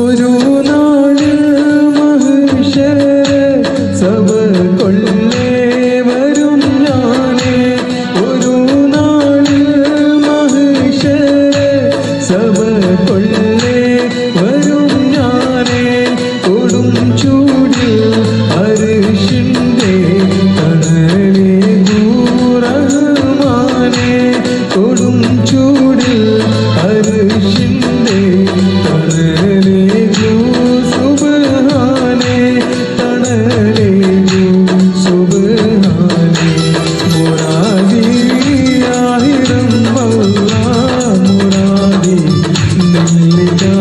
ഒരു നാള് മഹ്ശർ സബ കൊള്ളേ വരും ഞാനേ ഒരു നാള് മഹ്ശർ സബ കൊള്ളേ വരും ഞാനേ കൊടും ചൂടിൽ അരിശിന്റെ തണലേ റഹ്മാനേ കൊടും ചൂടിൽ അരിശിന്റെ തണലേ സുബ്ഹാനേ തണലേ സുബ്ഹാനേ മുറാദി ആഹിറം മൗലാ മുറാദി നിന്നിലാ